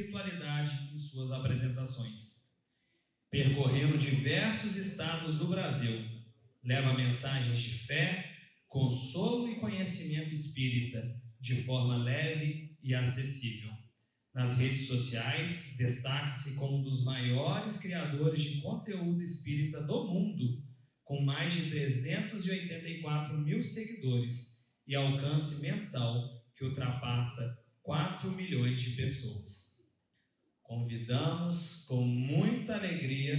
espiritualidade em suas apresentações. Percorrendo diversos estados do Brasil, leva mensagens de fé, consolo e conhecimento espírita de forma leve e acessível. Nas redes sociais, destaca-se como um dos maiores criadores de conteúdo espírita do mundo, com mais de 384 mil seguidores e alcance mensal que ultrapassa 4 milhões de pessoas. Convidamos com muita alegria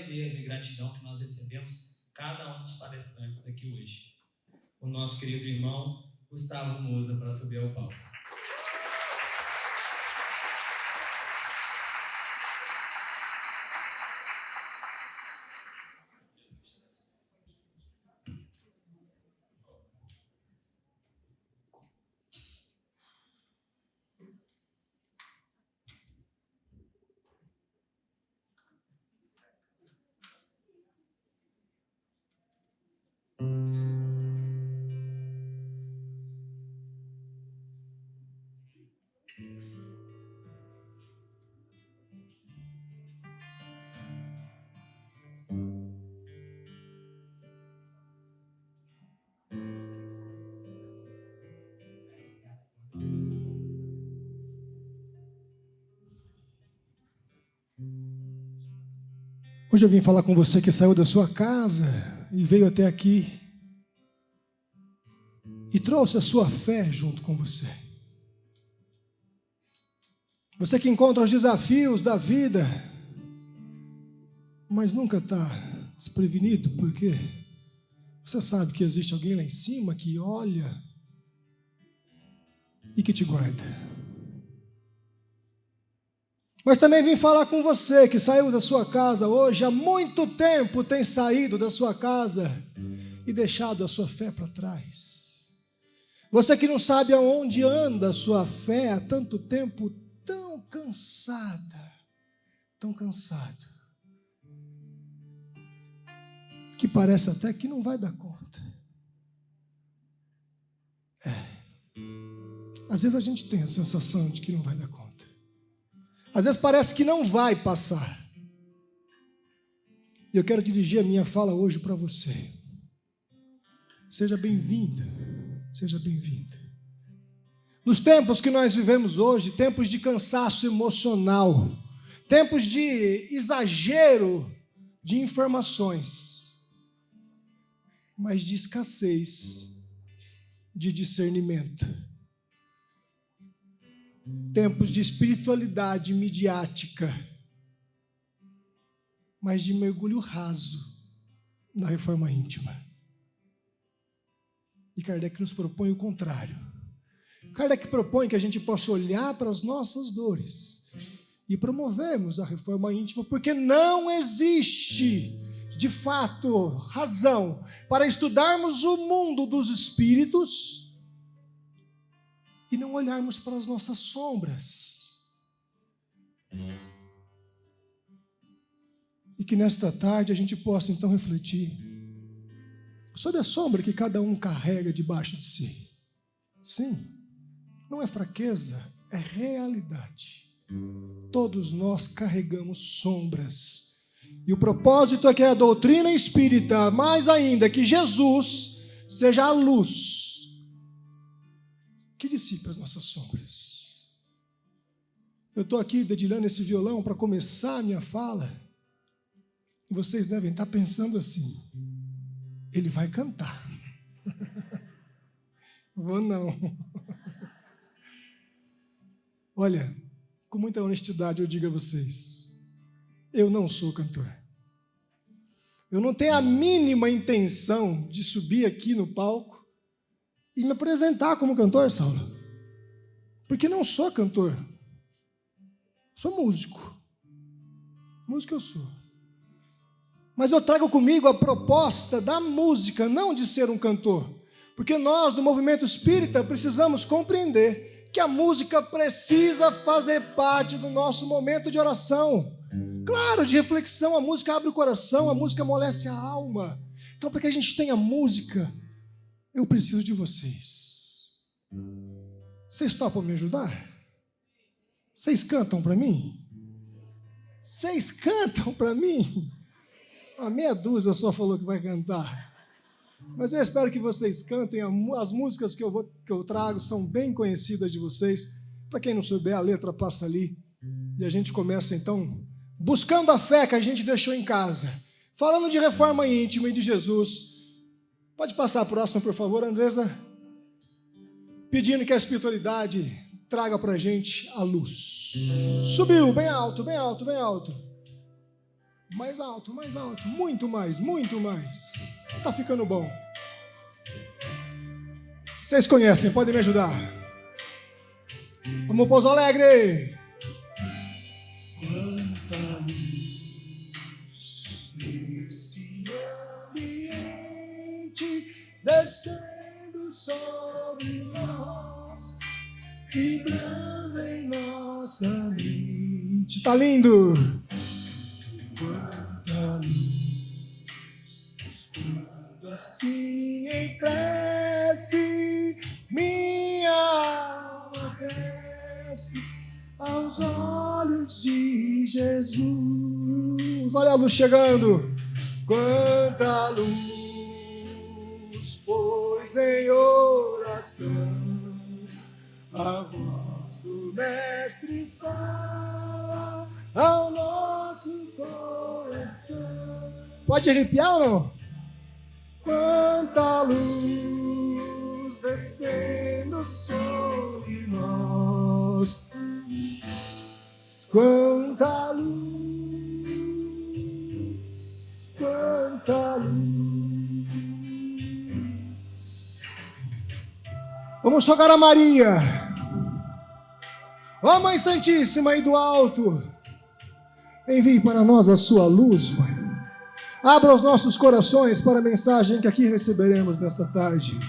mesmo e gratidão que nós recebemos cada um dos palestrantes aqui hoje, o nosso querido irmão Gustavo Musa, para subir ao palco. Hoje eu vim falar com você que saiu da sua casa e veio até aqui e trouxe a sua fé junto com você. Você que encontra os desafios da vida, mas nunca está desprevenido, porque você sabe que existe alguém lá em cima que olha e que te guarda. Mas também vim falar com você que saiu da sua casa hoje, há muito tempo tem saído da sua casa e deixado a sua fé para trás. Você que não sabe aonde anda a sua fé há tanto tempo, tão cansada, tão cansado, que parece até que não vai dar conta. Às vezes a gente tem a sensação de que não vai dar conta. Às vezes parece que não vai passar. E eu quero dirigir a minha fala hoje para você. Seja bem-vindo, seja bem-vinda. Nos tempos que nós vivemos hoje, tempos de cansaço emocional, tempos de exagero de informações, mas de escassez de discernimento. Tempos de espiritualidade midiática, mas de mergulho raso na reforma íntima. E Kardec nos propõe o contrário. Kardec propõe que a gente possa olhar para as nossas dores e promovermos a reforma íntima, porque não existe, de fato, razão para estudarmos o mundo dos espíritos e não olharmos para as nossas sombras. E que nesta tarde a gente possa então refletir sobre a sombra que cada um carrega debaixo de si. Sim, não é fraqueza, é realidade. Todos nós carregamos sombras. E o propósito é que a doutrina espírita, mais ainda, que Jesus seja a luz que dissipa as nossas sombras. Eu estou aqui dedilhando esse violão para começar a minha fala. E vocês devem estar pensando assim: ele vai cantar. Vou não. Olha, com muita honestidade eu digo a vocês, eu não sou cantor. Eu não tenho a mínima intenção de subir aqui no palco e me apresentar como cantor, Saulo. Porque não sou cantor. Sou músico. Músico eu sou. Mas eu trago comigo a proposta da música, não de ser um cantor. Porque nós, do movimento espírita, precisamos compreender que a música precisa fazer parte do nosso momento de oração. Claro, de reflexão, a música abre o coração, a música amolece a alma. Então, para que a gente tenha música, eu preciso de vocês. Vocês topam me ajudar? Vocês cantam para mim? Vocês cantam para mim? Uma meia dúzia só falou que vai cantar. Mas eu espero que vocês cantem. As músicas que eu trago são bem conhecidas de vocês. Para quem não souber, a letra passa ali. E a gente começa, então, buscando a fé que a gente deixou em casa. Falando de reforma íntima e de Jesus. Pode passar a próxima, por favor, Andresa? Pedindo que a espiritualidade traga para a gente a luz. Subiu, bem alto, bem alto, bem alto. Mais alto, muito mais, muito mais. Tá ficando bom. Vocês conhecem, podem me ajudar. Vamos, Pouso Alegre. Quanta luz nesse ambiente, descendo sobre nós, vibrando em nossa mente. Tá lindo. Quanta luz, quando assim em prece, minha alma cresce aos olhos de Jesus. Olha a luz chegando. Quanta luz, pois em oração a voz do Mestre fala ao nosso coração. Pode arrepiar ou não? Quanta luz descendo sobre nós, quanta luz, quanta luz. Vamos rogar a Maria, ó Mãe Santíssima e do alto, envie para nós a sua luz, Mãe. Abra os nossos corações para a mensagem que aqui receberemos nesta tarde.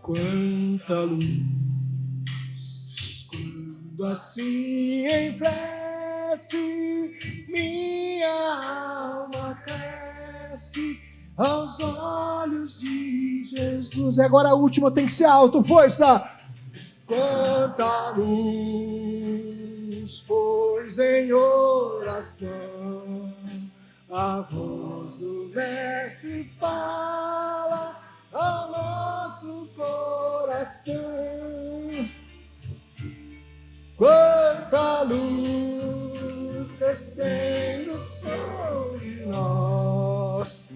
Quanta luz, quando assim em prece, minha alma cresce aos olhos de Jesus. E agora a última tem que ser alto, força! Quanta luz, pois em oração a voz do Mestre fala ao nosso coração. Quanta luz descendo sobre nós,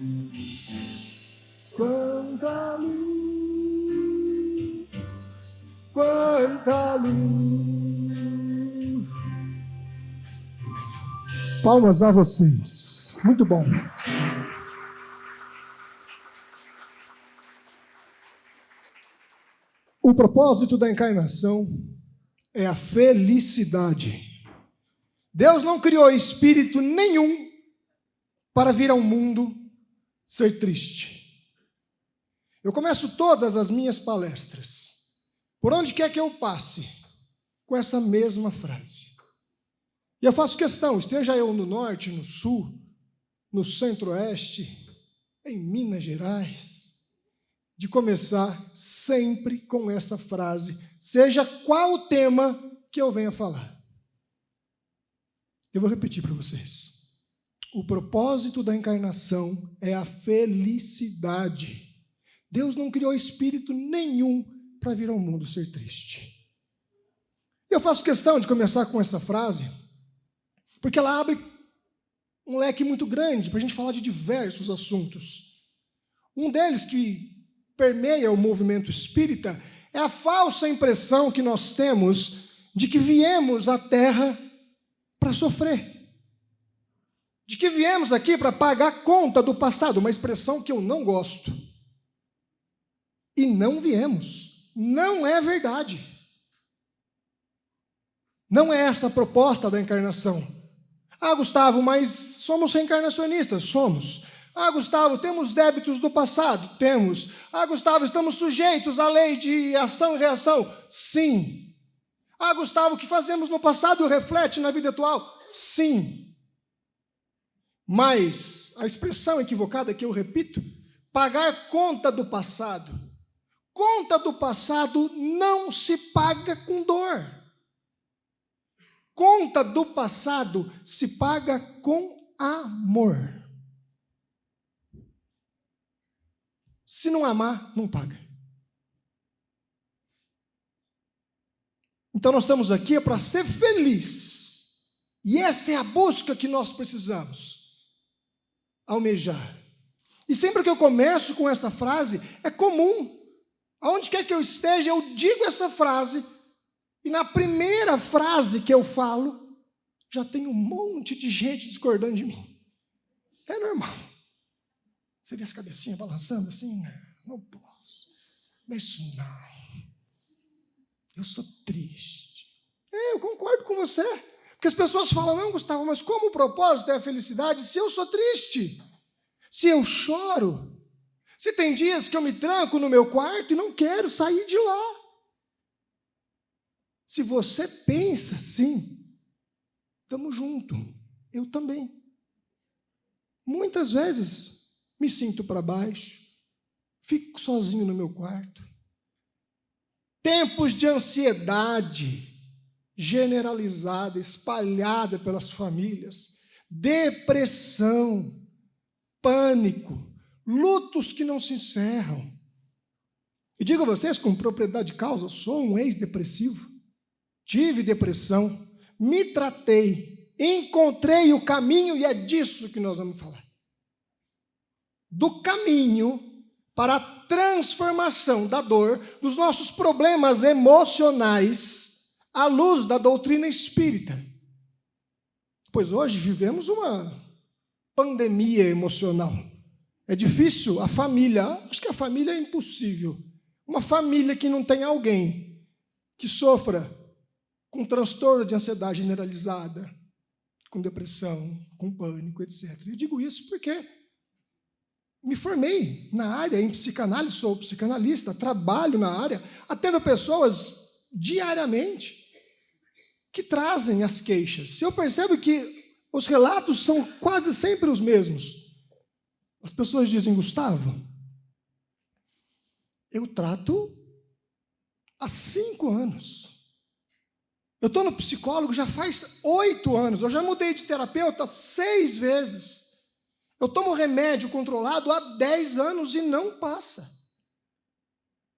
quanta luz, quanta luz. Palmas a vocês. Muito bom. O propósito da encarnação é a felicidade. Deus não criou espírito nenhum para vir ao mundo ser triste. Eu começo todas as minhas palestras, por onde quer que eu passe, com essa mesma frase. E eu faço questão, esteja eu no norte, no sul, no centro-oeste, em Minas Gerais, de começar sempre com essa frase, seja qual o tema que eu venha falar. Eu vou repetir para vocês. O propósito da encarnação é a felicidade. Deus não criou espírito nenhum para vir ao mundo ser triste. Eu faço questão de começar com essa frase, porque ela abre um leque muito grande para a gente falar de diversos assuntos. Um deles que permeia o movimento espírita é a falsa impressão que nós temos de que viemos à Terra para sofrer. De que viemos aqui para pagar conta do passado, uma expressão que eu não gosto. E não viemos. Não é verdade. Não é essa a proposta da encarnação. Ah, Gustavo, mas somos reencarnacionistas? Somos. Ah, Gustavo, temos débitos do passado? Temos. Ah, Gustavo, estamos sujeitos à lei de ação e reação? Sim. Ah, Gustavo, o que fazemos no passado reflete na vida atual? Sim. Mas a expressão equivocada que eu repito, pagar conta do passado. Conta do passado não se paga com dor. conta do passado se paga com amor. Se não amar, não paga. Então nós estamos aqui para ser feliz. E essa é a busca que nós precisamos almejar. E sempre que eu começo com essa frase, é comum. Aonde quer que eu esteja, eu digo essa frase. E na primeira frase que eu falo, já tem um monte de gente discordando de mim. É normal. Você vê as cabecinhas balançando assim? Não posso. Mas isso não. Eu sou triste. Eu concordo com você. Porque as pessoas falam, não, Gustavo, mas como o propósito é a felicidade se eu sou triste? Se eu choro? Se tem dias que eu me tranco no meu quarto e não quero sair de lá? Se você pensa assim, estamos juntos. Eu também. Muitas vezes me sinto para baixo, fico sozinho no meu quarto. Tempos de ansiedade generalizada, espalhada pelas famílias, depressão, pânico, lutos que não se encerram. E digo a vocês com propriedade de causa, sou um ex-depressivo, tive depressão, me tratei, encontrei o caminho e é disso que nós vamos falar. Do caminho para a transformação da dor, dos nossos problemas emocionais, à luz da doutrina espírita. Pois hoje vivemos uma pandemia emocional. É difícil a família, acho que a família é impossível. Uma família que não tem alguém que sofra com transtorno de ansiedade generalizada, com depressão, com pânico, etc. Eu digo isso porque me formei na área em psicanálise, sou psicanalista, trabalho na área, atendo pessoas diariamente que trazem as queixas. Se eu percebo que os relatos são quase sempre os mesmos, as pessoas dizem, Gustavo, eu trato há 5 anos. Eu estou no psicólogo já faz 8 anos, eu já mudei de terapeuta 6 vezes. Eu tomo remédio controlado há 10 anos e não passa.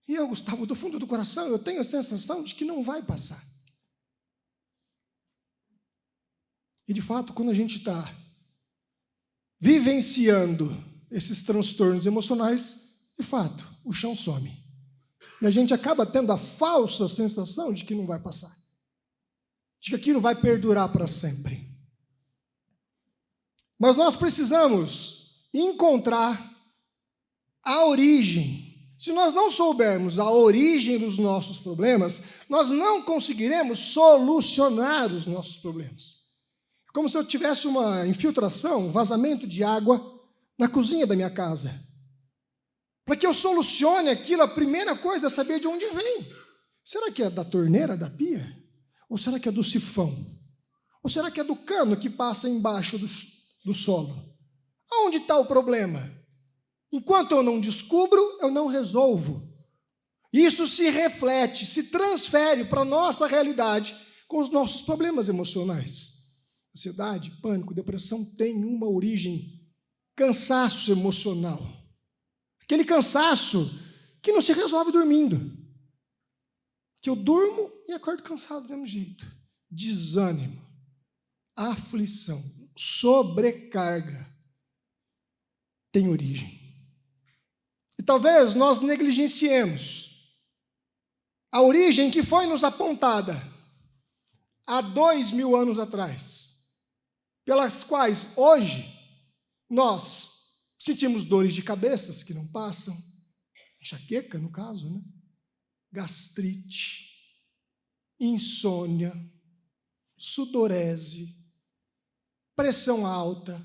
E eu, Gustavo, do fundo do coração, eu tenho a sensação de que não vai passar. E, de fato, quando a gente está vivenciando esses transtornos emocionais, de fato, o chão some. E a gente acaba tendo a falsa sensação de que não vai passar. De que aquilo vai perdurar para sempre. Mas nós precisamos encontrar a origem. Se nós não soubermos a origem dos nossos problemas, nós não conseguiremos solucionar os nossos problemas. Como se eu tivesse uma infiltração, um vazamento de água na cozinha da minha casa. Para que eu solucione aquilo, a primeira coisa é saber de onde vem. Será que é da torneira, da pia? Ou será que é do sifão? Ou será que é do cano que passa embaixo do solo? Aonde está o problema? Enquanto eu não descubro, eu não resolvo. Isso se reflete, se transfere para a nossa realidade com os nossos problemas emocionais. Ansiedade, pânico, depressão tem uma origem, cansaço emocional. Aquele cansaço que não se resolve dormindo. Que eu durmo e acordo cansado do mesmo jeito. Desânimo, aflição, sobrecarga tem origem. E talvez nós negligenciemos a origem que foi nos apontada há 2000 anos atrás, pelas quais hoje nós sentimos dores de cabeças que não passam, enxaqueca no caso, né? Gastrite, insônia, sudorese, pressão alta,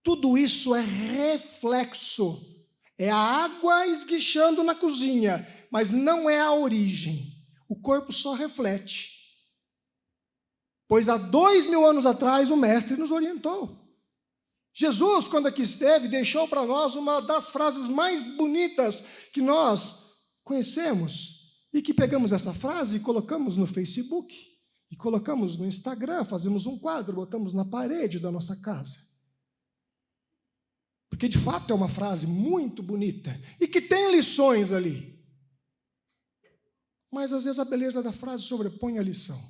tudo isso é reflexo, é a água esguichando na cozinha, mas não é a origem, o corpo só reflete, pois há 2000 anos atrás o mestre nos orientou. Jesus, quando aqui esteve, deixou para nós uma das frases mais bonitas que nós conhecemos, e que pegamos essa frase e colocamos no Facebook, e colocamos no Instagram, fazemos um quadro, botamos na parede da nossa casa. Porque, de fato, é uma frase muito bonita e que tem lições ali. Mas, às vezes, a beleza da frase sobrepõe a lição.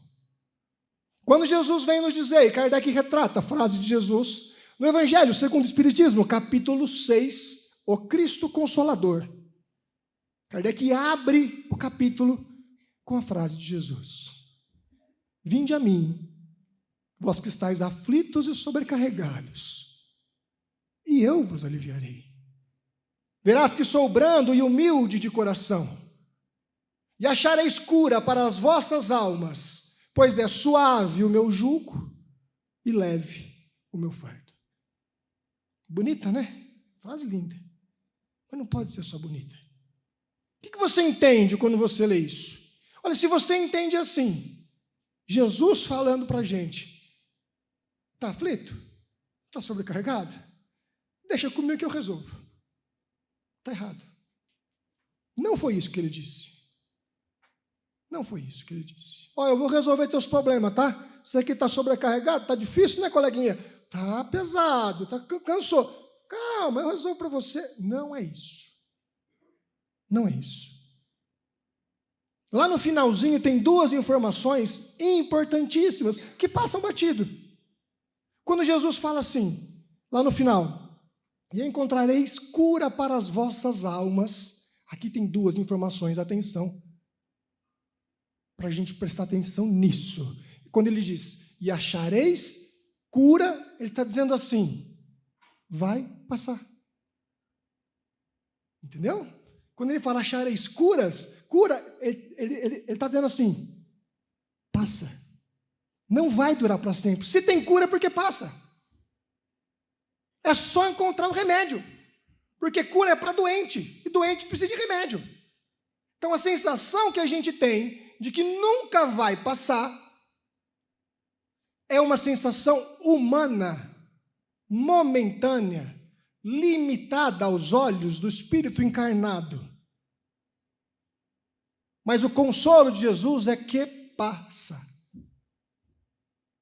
Quando Jesus vem nos dizer, e Kardec retrata a frase de Jesus, no Evangelho segundo o Espiritismo, capítulo 6, o Cristo Consolador. Kardec abre o capítulo com a frase de Jesus. Vinde a mim, vós que estáis aflitos e sobrecarregados, e eu vos aliviarei. Verás que sou brando e humilde de coração, e achareis cura para as vossas almas, pois é suave o meu jugo e leve o meu fardo. Bonita, né? Frase linda. Mas não pode ser só bonita. O que você entende quando você lê isso? Olha, se você entende assim, Jesus falando para a gente, está aflito? Está sobrecarregado? Deixa comigo que eu resolvo. Está errado. Não foi isso que ele disse. Não foi isso que ele disse. Olha, eu vou resolver teus problemas, tá? Você aqui está sobrecarregado, está difícil, né, coleguinha? Está pesado, cansou. Calma, eu resolvo para você. Não é isso. Não é isso. Lá no finalzinho tem duas informações importantíssimas que passam batido. Quando Jesus fala assim, lá no final, e encontrareis cura para as vossas almas. Aqui tem duas informações, atenção, para a gente prestar atenção nisso. Quando ele diz, e achareis cura, ele está dizendo assim, vai passar. Entendeu? Quando ele fala achareis cura, ele está dizendo assim, passa. Não vai durar para sempre. Se tem cura, é porque passa. É só encontrar o remédio. Porque cura é para doente, e doente precisa de remédio. Então a sensação que a gente tem de que nunca vai passar é uma sensação humana, momentânea, limitada aos olhos do Espírito encarnado. Mas o consolo de Jesus é que passa.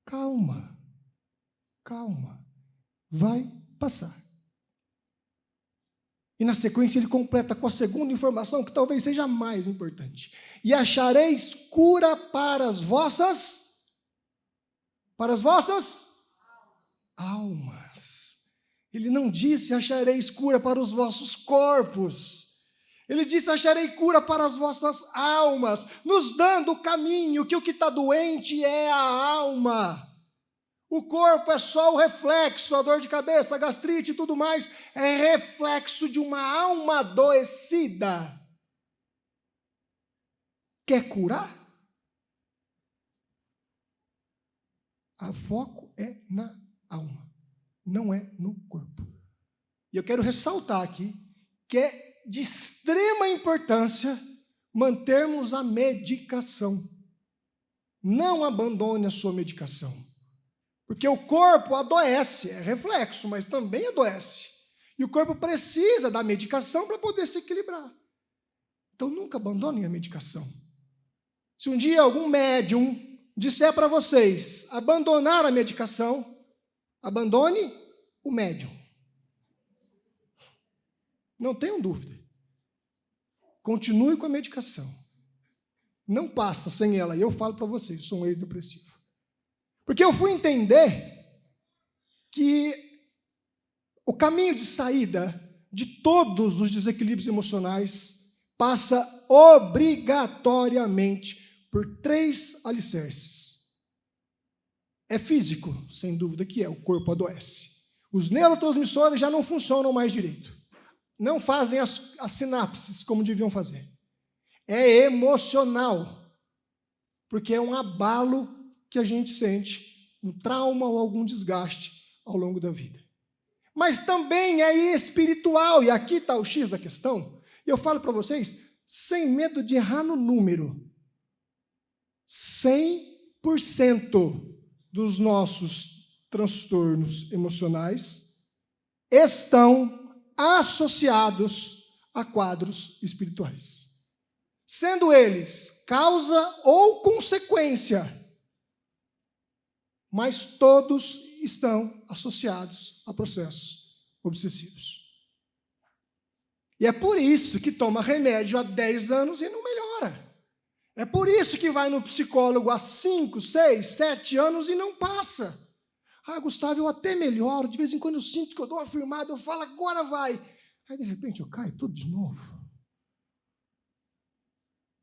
Calma, calma, vai passar. E na sequência ele completa com a segunda informação, que talvez seja a mais importante. E achareis cura para as vossas almas. Ele não disse achareis cura para os vossos corpos. Ele disse acharei cura para as vossas almas, nos dando o caminho que o que está doente é a alma. O corpo é só o reflexo, a dor de cabeça, a gastrite e tudo mais, é reflexo de uma alma adoecida. Quer curar? O foco é na alma, não é no corpo. E eu quero ressaltar aqui que é de extrema importância mantermos a medicação. Não abandone a sua medicação. Porque o corpo adoece, é reflexo, mas também adoece. E o corpo precisa da medicação para poder se equilibrar. Então nunca abandonem a medicação. Se um dia algum médium disser para vocês abandonar a medicação, abandone o médium. Não tenham dúvida. Continue com a medicação. Não passa sem ela. E eu falo para vocês, sou um ex-depressivo. Porque eu fui entender que o caminho de saída de todos os desequilíbrios emocionais passa obrigatoriamente por 3 alicerces. É físico, sem dúvida que é, o corpo adoece. Os neurotransmissores já não funcionam mais direito. Não fazem as sinapses como deviam fazer. É emocional, porque é um abalo que a gente sente, um trauma ou algum desgaste ao longo da vida. Mas também é espiritual, e aqui está o X da questão, e eu falo para vocês, sem medo de errar no número, 100% dos nossos transtornos emocionais estão associados a quadros espirituais, sendo eles causa ou consequência mas todos estão associados a processos obsessivos. E é por isso que toma remédio há 10 anos e não melhora. É por isso que vai no psicólogo há 5, 6, 7 anos e não passa. Ah, Gustavo, eu até melhoro, de vez em quando eu sinto que eu dou uma firmada, eu falo, agora vai. Aí, de repente, eu caio tudo de novo.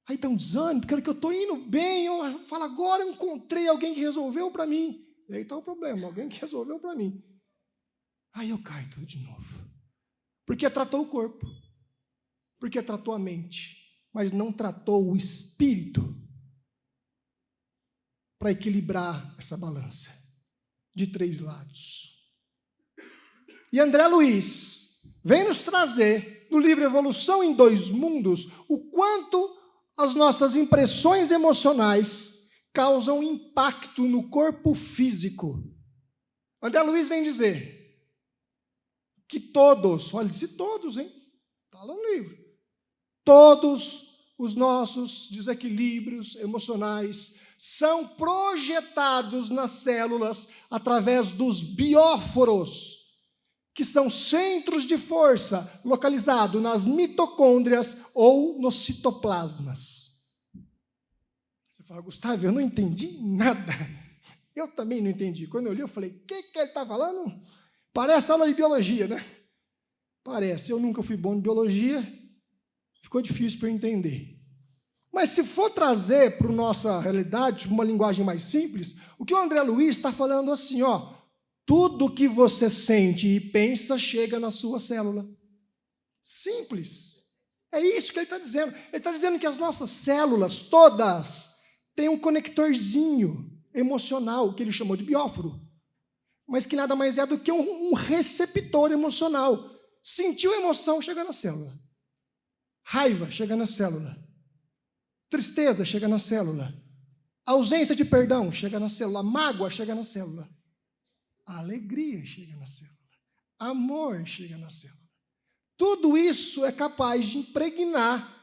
Aí dá um desânimo, porque que eu estou indo bem, eu falo, agora eu encontrei alguém que resolveu para mim. E aí está o problema, alguém que resolveu para mim. Aí eu caio tudo de novo. Porque tratou o corpo, porque tratou a mente, mas não tratou o espírito para equilibrar essa balança de 3 lados. E André Luiz vem nos trazer, no livro Evolução em 2 Mundos, o quanto as nossas impressões emocionais causam impacto no corpo físico. André Luiz vem dizer que todos, olha, disse todos, hein? Está lá no livro. Todos os nossos desequilíbrios emocionais são projetados nas células através dos bióforos, que são centros de força localizados nas mitocôndrias ou nos citoplasmas. Você fala, Gustavo, eu não entendi nada. Eu também não entendi. Quando eu li, eu falei, o que ele está falando? Parece aula de biologia, né? Parece. Eu nunca fui bom em biologia, ficou difícil para eu entender. Mas se for trazer para a nossa realidade, uma linguagem mais simples, o que o André Luiz está falando assim, ó, tudo que você sente e pensa chega na sua célula. Simples. É isso que ele está dizendo. Ele está dizendo que as nossas células, todas, têm um conectorzinho emocional, que ele chamou de bióforo, mas que nada mais é do que um receptor emocional. Sentiu emoção, chega na célula. Raiva, chega na célula. Tristeza, chega na célula. Ausência de perdão, chega na célula. Mágoa, chega na célula. A alegria chega na célula. Amor chega na célula. Tudo isso é capaz de impregnar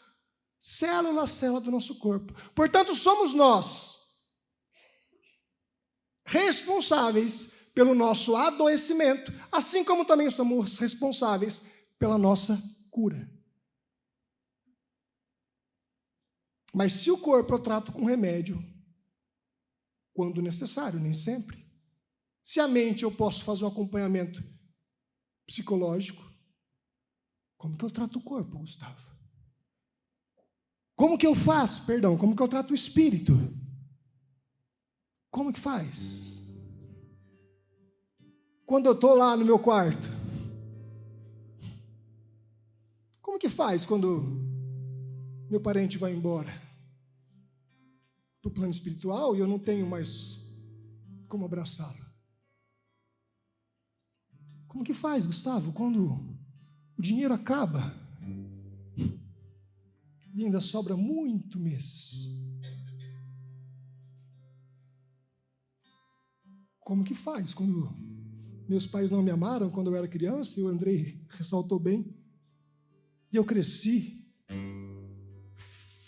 célula a célula do nosso corpo. Portanto, somos nós responsáveis pelo nosso adoecimento, assim como também somos responsáveis pela nossa cura. Mas se o corpo eu trato com remédio, quando necessário, nem sempre. Se a mente eu posso fazer um acompanhamento psicológico, como que eu trato o corpo, Gustavo? Como que eu faço? Perdão, como que eu trato o espírito? Como que faz? Quando eu estou lá no meu quarto, como que faz quando meu parente vai embora para o plano espiritual e eu não tenho mais como abraçá-lo? Como que faz, Gustavo, quando o dinheiro acaba e ainda sobra muito mês? Como que faz quando meus pais não me amaram quando eu era criança, e o Andrei ressaltou bem, e eu cresci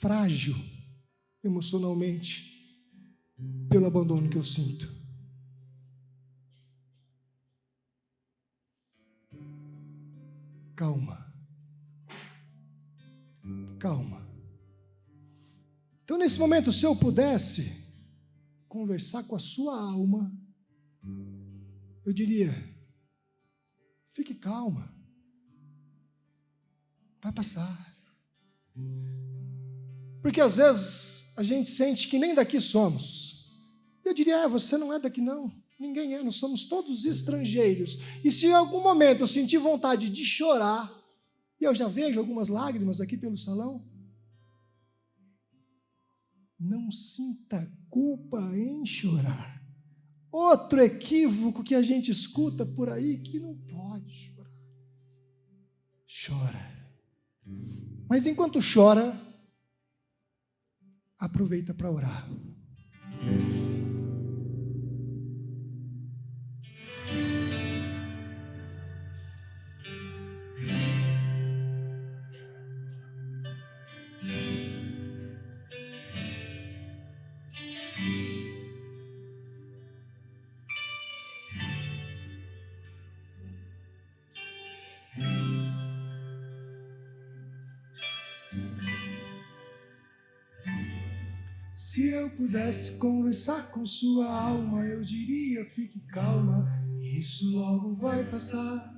frágil emocionalmente pelo abandono que eu sinto? Calma. Calma. Então, nesse momento, se eu pudesse conversar com a sua alma, eu diria, fique calma. Vai passar. Porque às vezes a gente sente que nem daqui somos. Eu diria, você não é daqui não. Ninguém é, nós somos todos estrangeiros. E se em algum momento eu sentir vontade de chorar, e eu já vejo algumas lágrimas aqui pelo salão, não sinta culpa em chorar. Outro equívoco que a gente escuta por aí, que não pode chorar. Chora. Mas enquanto chora, aproveita para orar. Se eu pudesse conversar com sua alma, eu diria, fique calma, isso logo vai passar.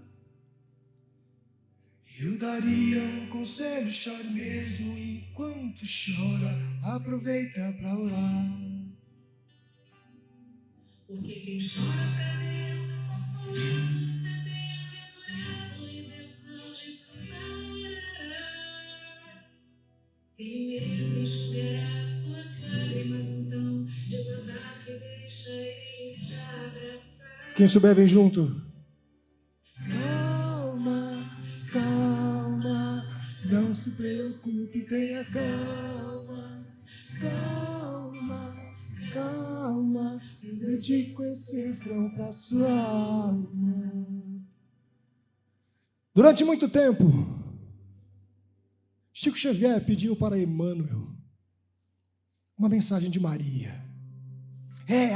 Eu daria um conselho, chore mesmo enquanto chora, aproveita pra orar. Porque quem chora pra Deus é consolado, é bem-aventurado e Deus não desamparará. Ele mesmo enxugará as suas lágrimas, então desabafe e deixa ele te abraçar. Quem souber, vem junto. Calma, calma, não se preocupe, tenha calma, calma, calma, eu dedico esse refrão pra sua alma. Durante muito tempo, Chico Xavier pediu para Emmanuel uma mensagem de Maria.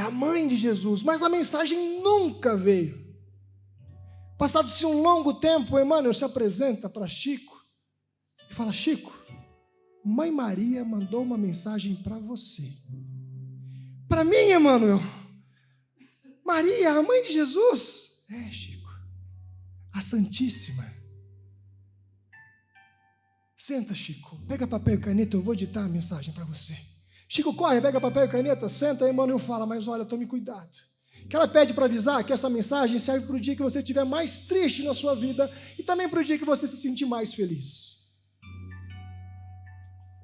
A mãe de Jesus, mas a mensagem nunca veio. Passado-se um longo tempo, Emmanuel se apresenta para Chico e fala: Chico, Mãe Maria mandou uma mensagem para você. Para mim, Emmanuel? Maria, a mãe de Jesus? Chico, a Santíssima. Senta, Chico, pega papel e caneta, eu vou ditar a mensagem para você. Chico corre, pega papel e caneta, senta, Emmanuel fala: mas olha, tome cuidado. Que ela pede para avisar que essa mensagem serve para o dia que você estiver mais triste na sua vida e também para o dia que você se sentir mais feliz.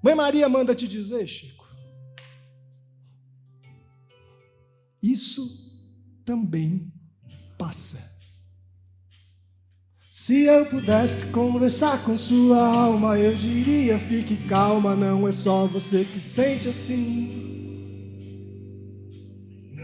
Mãe Maria manda te dizer, Chico, isso também passa. Se eu pudesse conversar com sua alma, eu diria, fique calma, não é só você que sente assim.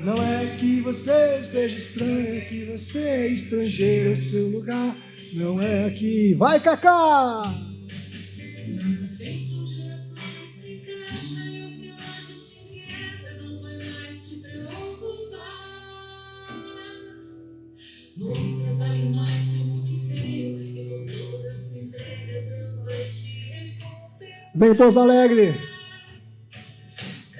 Não é que você seja estranho, é que você é estrangeiro, é o seu lugar não é aqui. Vai, Cacá! Nada feito um dia tudo se encaixa e o que hoje te inquieta não vai mais te preocupar. Você vale mais que o mundo inteiro e por toda sua entrega Deus vai te recompensar. Vem, Pouso Alegre!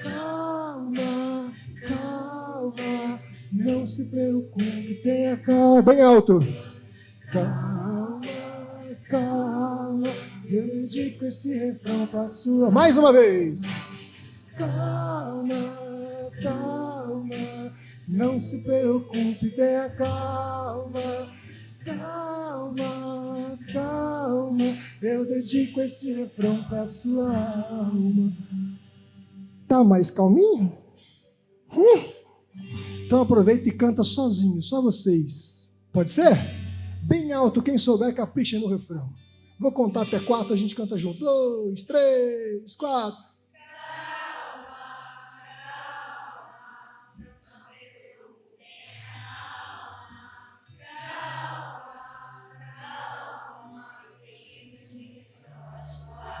Calma, calma, não se preocupe, tenha calma. Bem alto. Calma, calma, eu dedico esse refrão para sua. Mais uma vez. Calma, calma, não se preocupe, tenha calma. Calma, calma, eu dedico esse refrão para sua alma. Tá mais calminho? Então aproveita e canta sozinho, só vocês. Pode ser? Bem alto, quem souber capricha no refrão. Vou contar até 4, a gente canta junto. 2, 3, 4.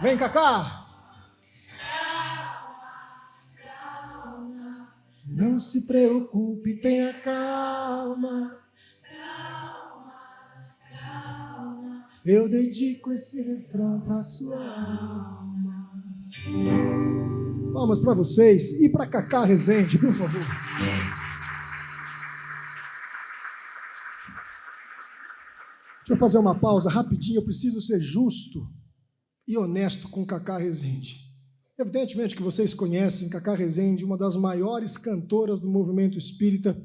Vem, Cacá. Não se preocupe, tenha calma. Eu dedico esse refrão para sua alma. Palmas para vocês e para Cacá Rezende, por favor. Deixa eu fazer uma pausa rapidinho, eu preciso ser justo e honesto com Cacá Rezende. Evidentemente que vocês conhecem Cacá Rezende, uma das maiores cantoras do movimento espírita.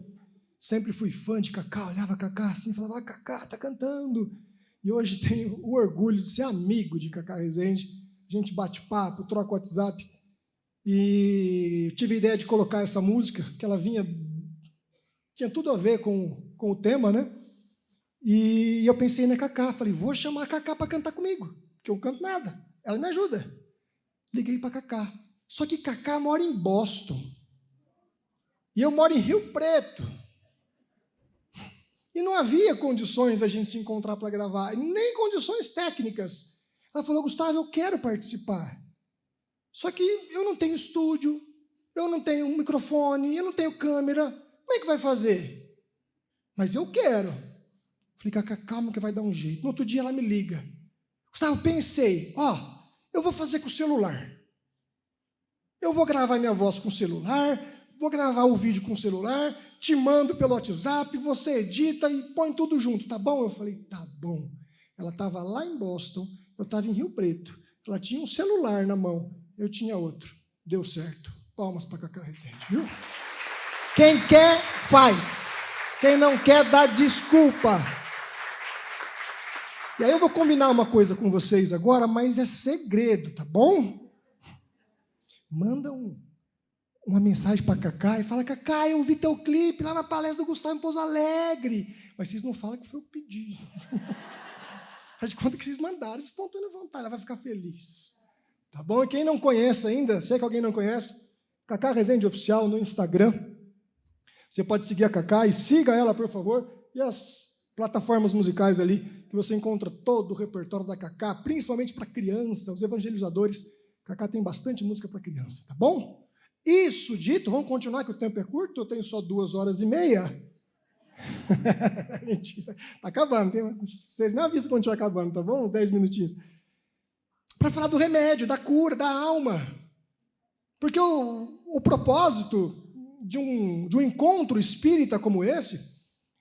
Sempre fui fã de Cacá, olhava Cacá assim e falava: Cacá, tá cantando. E hoje tenho o orgulho de ser amigo de Cacá Rezende. A gente bate papo, troca WhatsApp. E tive a ideia de colocar essa música, que ela tinha tudo a ver com o tema, né? E eu pensei na Cacá, falei: vou chamar a Cacá para cantar comigo, porque eu não canto nada, ela me ajuda. Liguei para Cacá. Só que Cacá mora em Boston. E eu moro em Rio Preto. E não havia condições da gente se encontrar para gravar, nem condições técnicas. Ela falou: Gustavo, eu quero participar. Só que eu não tenho estúdio, eu não tenho um microfone, eu não tenho câmera. Como é que vai fazer? Mas eu quero. Falei: Cacá, calma que vai dar um jeito. No outro dia ela me liga. Gustavo, pensei, eu vou fazer com o celular. Eu vou gravar minha voz com o celular, vou gravar o vídeo com o celular, te mando pelo WhatsApp, você edita e põe tudo junto, tá bom? Eu falei, tá bom. Ela estava lá em Boston, eu estava em Rio Preto. Ela tinha um celular na mão, eu tinha outro. Deu certo. Palmas para Cacá Rezende, viu? Quem quer, faz. Quem não quer, dá desculpa. E aí eu vou combinar uma coisa com vocês agora, mas é segredo, tá bom? Manda uma mensagem para Cacá e fala, Cacá, eu vi teu clipe lá na palestra do Gustavo em Pouso Alegre. Mas vocês não falam que foi eu que pedi. Faz de conta que vocês mandaram, de espontânea vontade, ela vai ficar feliz. Tá bom? E quem não conhece ainda, sei que alguém não conhece, Cacá Rezende Oficial no Instagram. Você pode seguir a Cacá e siga ela, por favor. E as plataformas musicais ali, que você encontra todo o repertório da Cacá, principalmente para criança, os evangelizadores. Cacá tem bastante música para criança, tá bom? Isso dito, vamos continuar que o tempo é curto, eu tenho só 2h30. Mentira, está acabando. Vocês me avisam quando estiver acabando, tá bom? Uns 10 minutinhos. Para falar do remédio, da cura, da alma. Porque o propósito de um encontro espírita como esse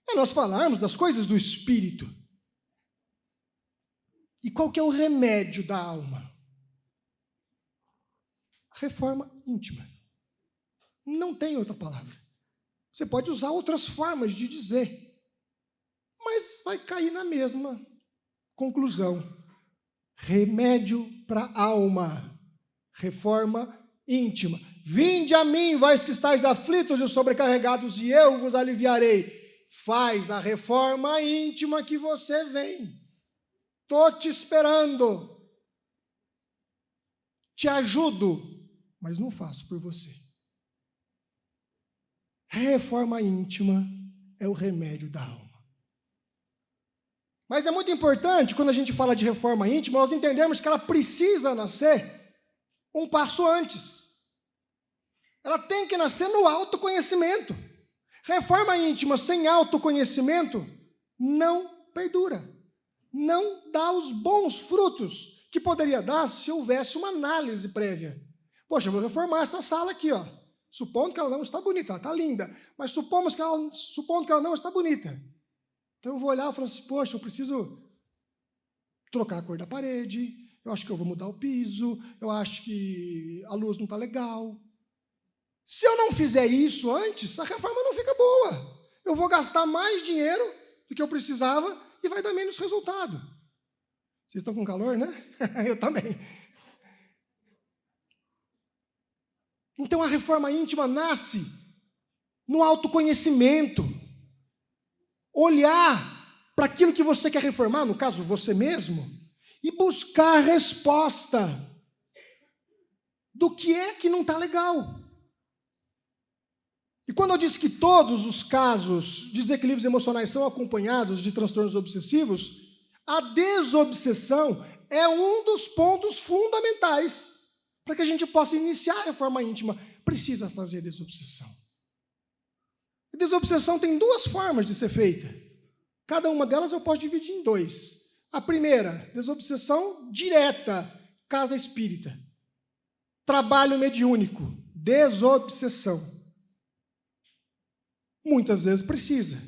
é nós falarmos das coisas do espírito. E qual que é o remédio da alma? Reforma íntima. Não tem outra palavra. Você pode usar outras formas de dizer, mas vai cair na mesma conclusão. Remédio para a alma. Reforma íntima. Vinde a mim, vós que estáis aflitos e sobrecarregados, e eu vos aliviarei. Faz a reforma íntima que você vem. Estou te esperando. Te ajudo, mas não faço por você. Reforma íntima é o remédio da alma. Mas é muito importante, quando a gente fala de reforma íntima, nós entendermos que ela precisa nascer um passo antes. Ela tem que nascer no autoconhecimento. Reforma íntima sem autoconhecimento não perdura. Não dá os bons frutos que poderia dar se houvesse uma análise prévia. Poxa, eu vou reformar essa sala aqui, ó. Supondo que ela não está bonita, ela está linda, mas supondo que ela não está bonita. Então eu vou olhar e falar assim, poxa, eu preciso trocar a cor da parede, eu acho que eu vou mudar o piso, eu acho que a luz não está legal. Se eu não fizer isso antes, a reforma não fica boa. Eu vou gastar mais dinheiro do que eu precisava e vai dar menos resultado. Vocês estão com calor, né? Eu também. Então, a reforma íntima nasce no autoconhecimento. Olhar para aquilo que você quer reformar, no caso, você mesmo, e buscar a resposta do que é que não está legal. E quando eu disse que todos os casos de desequilíbrios emocionais são acompanhados de transtornos obsessivos, a desobsessão é um dos pontos fundamentais para que a gente possa iniciar a reforma íntima. Precisa fazer desobsessão. A desobsessão tem duas formas de ser feita. Cada uma delas eu posso dividir em 2. A primeira, desobsessão direta, casa espírita. Trabalho mediúnico, desobsessão. Muitas vezes precisa.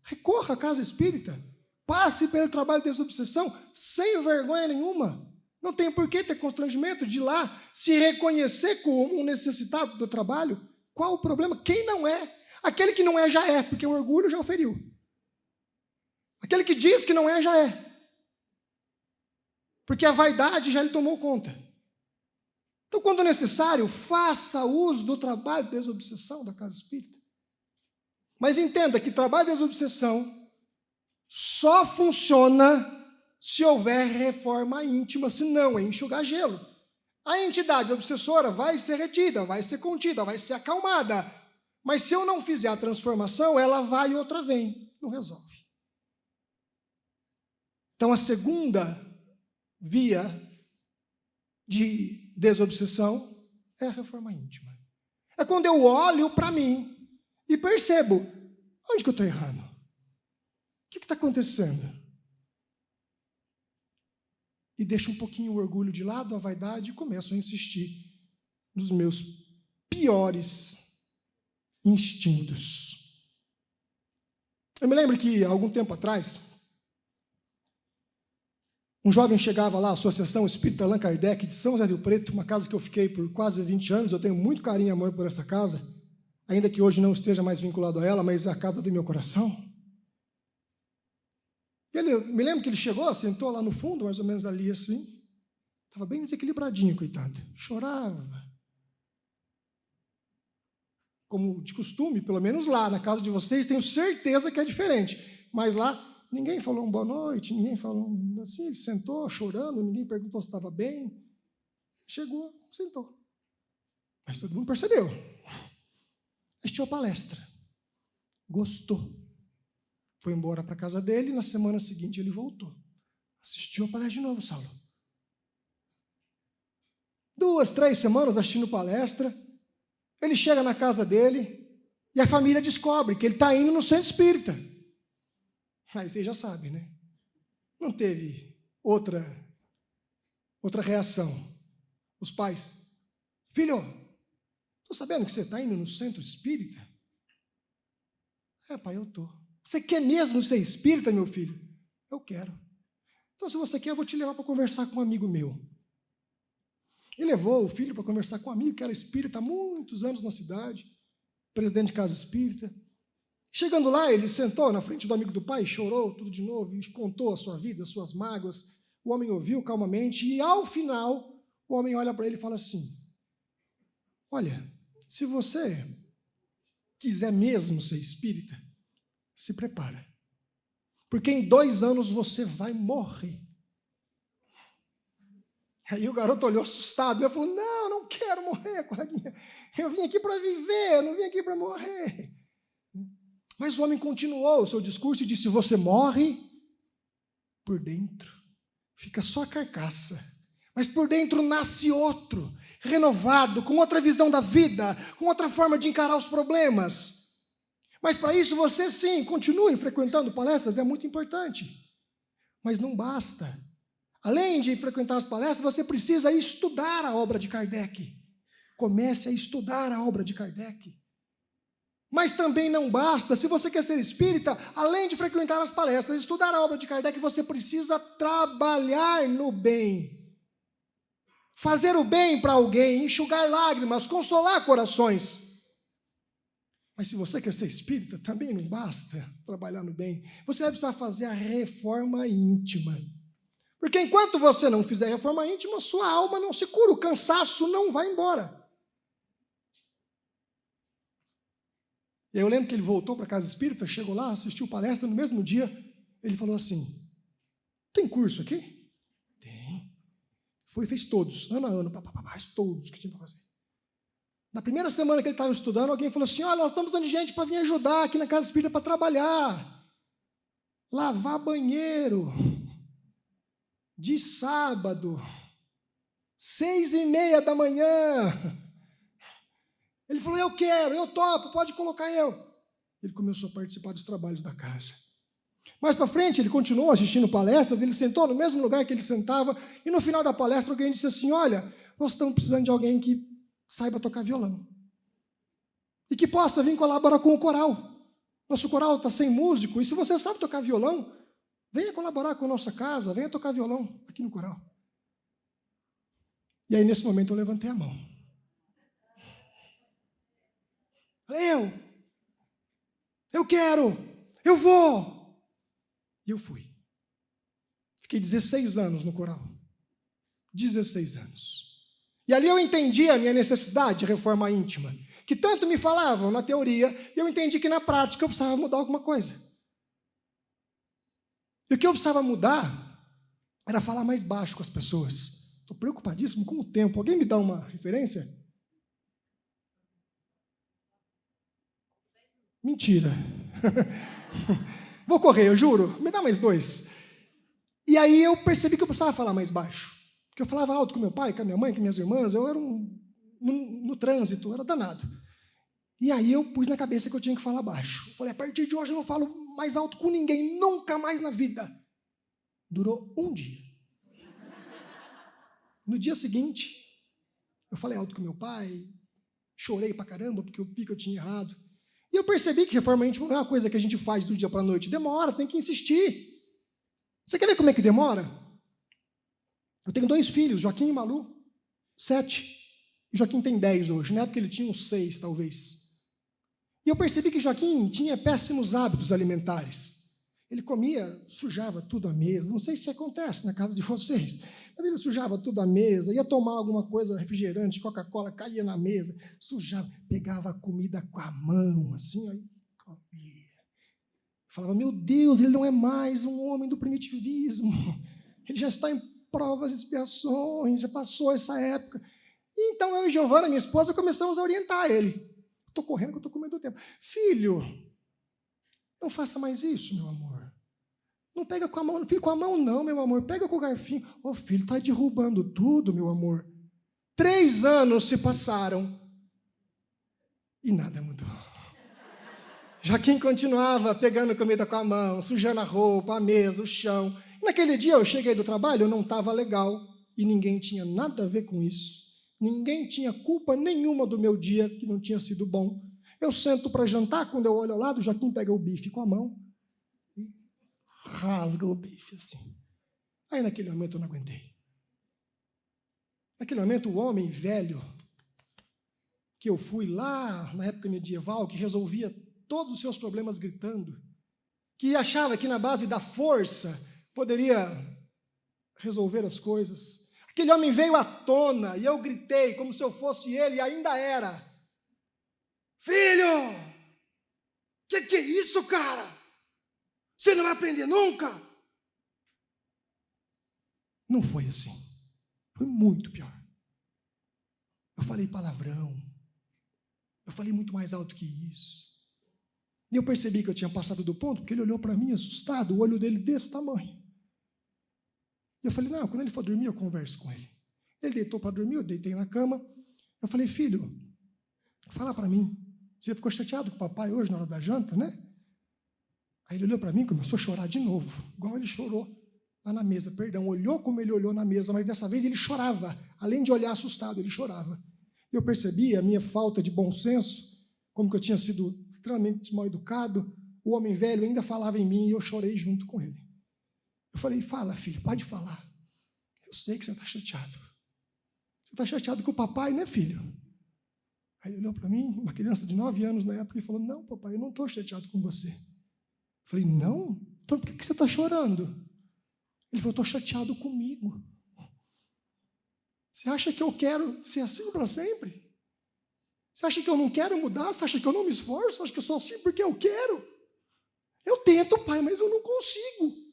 Recorra à casa espírita. Passe pelo trabalho de desobsessão sem vergonha nenhuma. Não tem por que ter constrangimento de ir lá se reconhecer como um necessitado do trabalho. Qual o problema? Quem não é? Aquele que não é, já é, porque o orgulho já o feriu. Aquele que diz que não é, já é. Porque a vaidade já lhe tomou conta. Então, quando necessário, faça uso do trabalho de desobsessão da casa espírita. Mas entenda que trabalho de desobsessão só funciona se houver reforma íntima, senão é enxugar gelo. A entidade obsessora vai ser retida, vai ser contida, vai ser acalmada. Mas se eu não fizer a transformação, ela vai e outra vem. Não resolve. Então, a segunda via de desobsessão é a reforma íntima. É quando eu olho para mim e percebo, onde que eu estou errando? O que está acontecendo? E deixo um pouquinho o orgulho de lado, a vaidade, e começo a insistir nos meus piores instintos. Eu me lembro que, há algum tempo atrás, um jovem chegava lá, a Associação Espírita Allan Kardec de São José do Rio Preto, uma casa que eu fiquei por quase 20 anos, eu tenho muito carinho e amor por essa casa, ainda que hoje não esteja mais vinculado a ela, mas é a casa do meu coração. Me lembro que ele chegou, sentou lá no fundo, mais ou menos ali assim, estava bem desequilibradinho, coitado, chorava. Como de costume, pelo menos lá na casa de vocês, tenho certeza que é diferente, mas lá ninguém falou uma boa noite, ninguém falou assim, ele sentou chorando, ninguém perguntou se estava bem, chegou, sentou. Mas todo mundo percebeu. Assistiu a palestra, gostou. Foi embora para a casa dele, na semana seguinte ele voltou. Assistiu a palestra de novo, Saulo. 2, 3 semanas assistindo palestra, ele chega na casa dele e a família descobre que ele está indo no centro espírita. Aí vocês já sabem, né? Não teve outra reação. Os pais, filho, estou sabendo que você está indo no centro espírita? É, pai, eu estou. Você quer mesmo ser espírita, meu filho? Eu quero. Então, se você quer, eu vou te levar para conversar com um amigo meu. E levou o filho para conversar com um amigo que era espírita há muitos anos na cidade, presidente de casa espírita. Chegando lá, ele sentou na frente do amigo do pai, chorou tudo de novo, e contou a sua vida, as suas mágoas. O homem ouviu calmamente e, ao final, o homem olha para ele e fala assim, olha, se você quiser mesmo ser espírita, se prepara, porque em 2 anos você vai morrer. Aí o garoto olhou assustado, e falou, não quero morrer, coleguinha, eu vim aqui para viver, eu não vim aqui para morrer. Mas o homem continuou o seu discurso e disse, você morre por dentro, fica só a carcaça, mas por dentro nasce outro, renovado, com outra visão da vida, com outra forma de encarar os problemas. Mas para isso você sim, continue frequentando palestras, é muito importante. Mas não basta. Além de frequentar as palestras, você precisa estudar a obra de Kardec. Comece a estudar a obra de Kardec. Mas também não basta, se você quer ser espírita, além de frequentar as palestras, estudar a obra de Kardec, você precisa trabalhar no bem. Fazer o bem para alguém, enxugar lágrimas, consolar corações. Mas se você quer ser espírita, também não basta trabalhar no bem. Você vai precisar fazer a reforma íntima. Porque enquanto você não fizer a reforma íntima, sua alma não se cura, o cansaço não vai embora. E aí eu lembro que ele voltou para a casa espírita, chegou lá, assistiu palestra, no mesmo dia, ele falou assim, tem curso aqui? Tem. Foi e fez todos, ano a ano, todos que tinha para fazer. Na primeira semana que ele estava estudando, alguém falou assim, olha, nós estamos dando gente para vir ajudar aqui na casa espírita para trabalhar, lavar banheiro, de sábado, 6:30 da manhã. Ele falou, eu quero, eu topo, pode colocar eu. Ele começou a participar dos trabalhos da casa. Mais para frente, ele continuou assistindo palestras, ele sentou no mesmo lugar que ele sentava, e no final da palestra alguém disse assim, olha, nós estamos precisando de alguém que saiba tocar violão. E que possa vir colaborar com o coral. Nosso coral está sem músico, e se você sabe tocar violão, venha colaborar com a nossa casa, venha tocar violão aqui no coral. E aí, nesse momento, eu levantei a mão. Falei, eu quero, eu vou. E eu fui. Fiquei 16 anos no coral. 16 anos. E ali eu entendi a minha necessidade de reforma íntima, que tanto me falavam na teoria, e eu entendi que na prática eu precisava mudar alguma coisa. E o que eu precisava mudar era falar mais baixo com as pessoas. Estou preocupadíssimo com o tempo. Alguém me dá uma referência? Mentira. Vou correr, eu juro. Me dá mais 2. E aí eu percebi que eu precisava falar mais baixo. Porque eu falava alto com meu pai, com a minha mãe, com minhas irmãs. Eu era no trânsito, eu era danado. E aí eu pus na cabeça que eu tinha que falar baixo. Eu falei, a partir de hoje eu não falo mais alto com ninguém, nunca mais na vida. Durou um dia. No dia seguinte, eu falei alto com meu pai, Chorei pra caramba, porque eu vi que eu tinha errado. E eu percebi que reforma íntima não é uma coisa que a gente faz do dia para a noite. Demora, tem que insistir. Você quer ver como é que demora? Eu tenho 2 filhos, Joaquim e Malu, 7. E Joaquim tem 10 hoje. Na época ele tinha uns 6, talvez. E eu percebi que Joaquim tinha péssimos hábitos alimentares. Ele comia, sujava tudo à mesa. Não sei se acontece na casa de vocês, mas ele sujava tudo à mesa, ia tomar alguma coisa, refrigerante, Coca-Cola, caía na mesa, sujava, pegava a comida com a mão, assim, aí comia. Falava, meu Deus, ele não é mais um homem do primitivismo. Ele já está em provas e expiações, já passou essa época. E então eu e Giovana, minha esposa, começamos a orientar ele. Estou correndo que eu estou comendo o tempo. Filho, não faça mais isso, meu amor. Não pega com a mão, filho, com a mão não, meu amor. Pega com o garfinho. Ô, filho, está derrubando tudo, meu amor. 3 anos se passaram e nada mudou. Joaquim continuava pegando comida com a mão, sujando a roupa, a mesa, o chão. Naquele dia eu cheguei do trabalho, eu não estava legal e ninguém tinha nada a ver com isso. Ninguém tinha culpa nenhuma do meu dia que não tinha sido bom. Eu sento para jantar, quando eu olho ao lado, Joaquim pega o bife com a mão e rasga o bife assim. Aí naquele momento eu não aguentei. Naquele momento o homem velho, que eu fui lá na época medieval, que resolvia todos os seus problemas gritando, que achava que na base da força poderia resolver as coisas. Aquele homem veio à tona e eu gritei como se eu fosse ele e ainda era. Filho, que é isso, cara? Você não vai aprender nunca? Não foi assim. Foi muito pior. Eu falei palavrão. Eu falei muito mais alto que isso. E eu percebi que eu tinha passado do ponto, porque ele olhou para mim assustado, o olho dele desse tamanho. E eu falei, não, quando ele for dormir, eu converso com ele. Ele deitou para dormir, eu deitei na cama. Eu falei, filho, fala para mim, você ficou chateado com o papai hoje na hora da janta, né? Aí ele olhou para mim e começou a chorar de novo, igual ele chorou lá na mesa, perdão, olhou como ele olhou na mesa, mas dessa vez ele chorava, além de olhar assustado, ele chorava. Eu percebi a minha falta de bom senso, como que eu tinha sido extremamente mal educado, o homem velho ainda falava em mim e eu chorei junto com ele. Eu falei, fala, filho, pode falar. Eu sei que você está chateado. Você está chateado com o papai, né, filho? Aí ele olhou para mim, uma criança de 9 anos na época, e falou, não, papai, eu não estou chateado com você. Eu falei, não? Então por que você está chorando? Ele falou, estou chateado comigo. Você acha que eu quero ser assim para sempre? Você acha que eu não quero mudar? Você acha que eu não me esforço? Você acha que eu sou assim porque eu quero? Eu tento, pai, mas eu não consigo.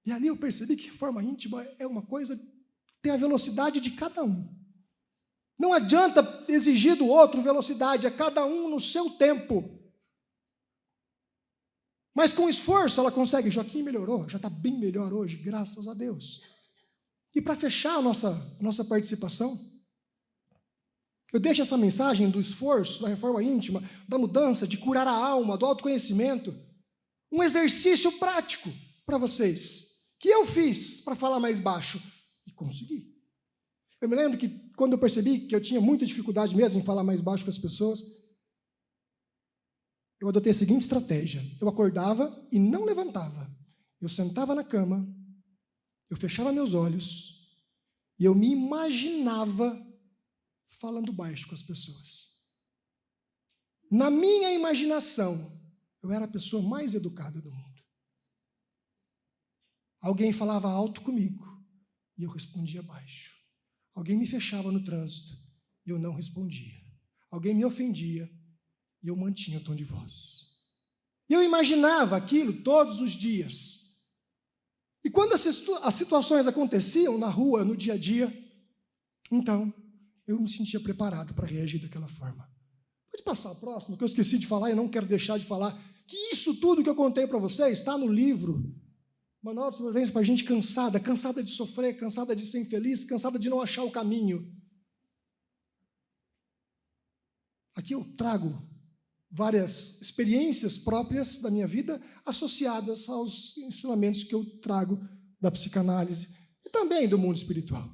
E ali eu percebi que reforma íntima é uma coisa que tem a velocidade de cada um. Não adianta exigir do outro velocidade, é cada um no seu tempo. Mas com esforço ela consegue. Joaquim melhorou, já está bem melhor hoje, graças a Deus. E para fechar a nossa participação, eu deixo essa mensagem do esforço, da reforma íntima, da mudança, de curar a alma, do autoconhecimento, um exercício prático para vocês, que eu fiz para falar mais baixo e consegui. Eu me lembro que quando eu percebi que eu tinha muita dificuldade mesmo em falar mais baixo com as pessoas, eu adotei a seguinte estratégia. Eu acordava e não levantava. Eu sentava na cama, eu fechava meus olhos e eu me imaginava falando baixo com as pessoas. Na minha imaginação, eu era a pessoa mais educada do mundo. Alguém falava alto comigo e eu respondia baixo. Alguém me fechava no trânsito e eu não respondia. Alguém me ofendia e eu mantinha o tom de voz. E eu imaginava aquilo todos os dias. E quando as situações aconteciam na rua, no dia a dia, então eu me sentia preparado para reagir daquela forma. Pode passar a próxima, que eu esqueci de falar e não quero deixar de falar, que isso tudo que eu contei para vocês está no livro Manual de Sobrevivência para gente cansada de sofrer, cansada de ser infeliz, cansada de não achar o caminho. Aqui eu trago várias experiências próprias da minha vida associadas aos ensinamentos que eu trago da psicanálise e também do mundo espiritual.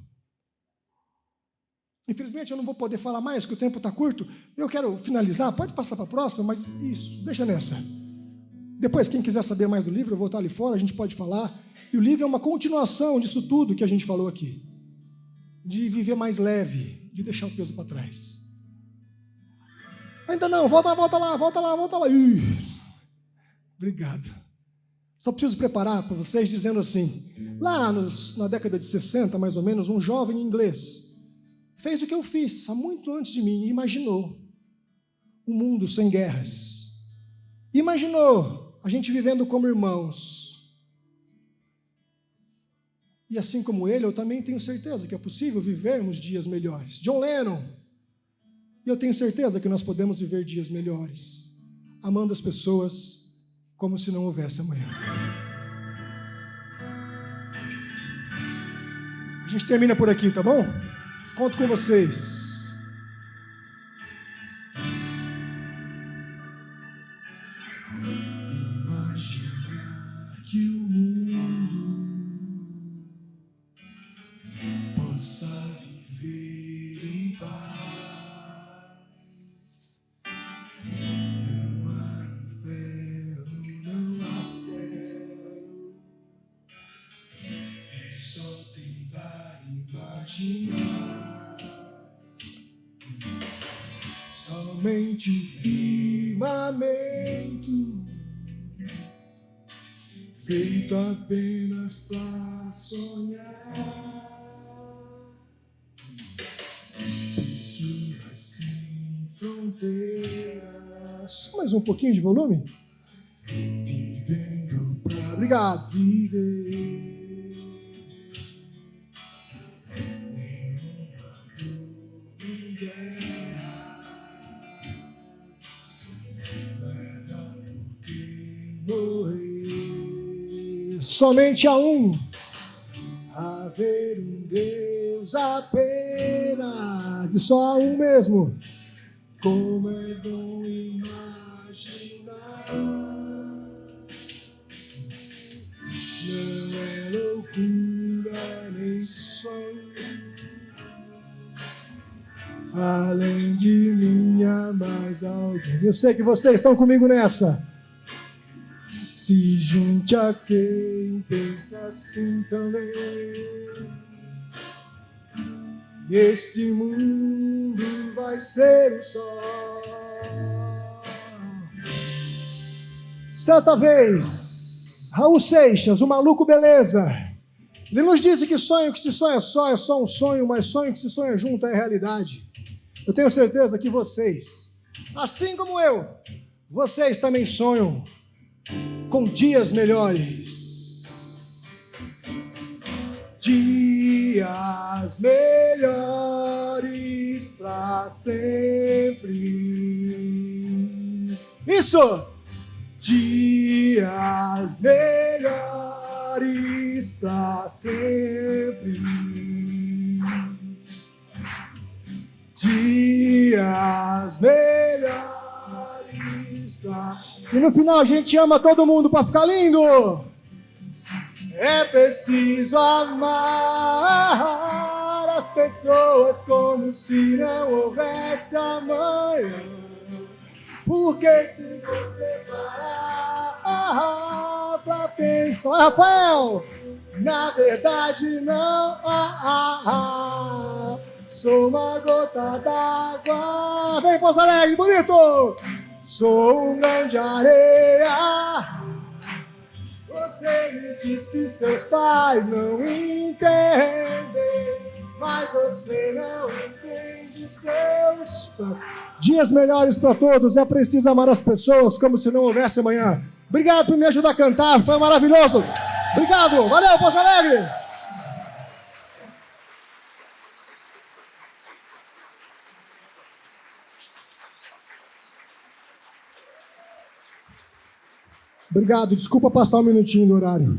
Infelizmente, eu não vou poder falar mais, porque o tempo está curto. Eu quero finalizar, pode passar para a próxima, mas isso, deixa nessa. Depois, quem quiser saber mais do livro, eu vou estar ali fora, a gente pode falar. E o livro é uma continuação disso tudo que a gente falou aqui. De viver mais leve, de deixar o peso para trás. Ainda não, volta lá. Ih, obrigado. Só preciso preparar para vocês dizendo assim, lá na década de 60, mais ou menos, um jovem inglês fez o que eu fiz, há muito antes de mim, e imaginou um mundo sem guerras. Imaginou a gente vivendo como irmãos. E assim como ele, eu também tenho certeza que é possível vivermos dias melhores. John Lennon. E eu tenho certeza que nós podemos viver dias melhores, amando as pessoas como se não houvesse amanhã. A gente termina por aqui, tá bom? Conto com vocês. Imaginar que o mundo possa viver em paz. Não há inferno, não há céu. É só tentar imaginar. Somente o firmamento feito apenas para sonhar. Isso sem fronteiras. Só mais um pouquinho de volume. Vivendo pra obrigado. Viver. Somente há um, haver um Deus apenas, e só há um mesmo. Como é bom imaginar, não é loucura nem sonho, além de mim há mais alguém. Eu sei que vocês estão comigo nessa. Se junte a quem pensa assim também. E esse mundo vai ser um só. Certa vez, Raul Seixas, o maluco beleza, ele nos disse que sonho que se sonha só é só um sonho, mas sonho que se sonha junto é realidade. Eu tenho certeza que vocês, assim como eu, vocês também sonham com dias melhores. Dias melhores pra sempre. Isso! Dias melhores pra sempre. Dias melhores pra sempre. E no final a gente ama todo mundo para ficar lindo. É preciso amar as pessoas como se não houvesse amanhã. Porque se você parar pra pensar, Rafael, na verdade não. Sou uma gota d'água. Vem, Pouso Alegre, bonito! Sou um grão de areia. Você me diz que seus pais não entendem, mas você não entende seus pais. Dias melhores para todos. É preciso amar as pessoas como se não houvesse amanhã. Obrigado por me ajudar a cantar. Foi maravilhoso. Obrigado. Valeu, Pouso Alegre. Obrigado, desculpa passar um minutinho do horário.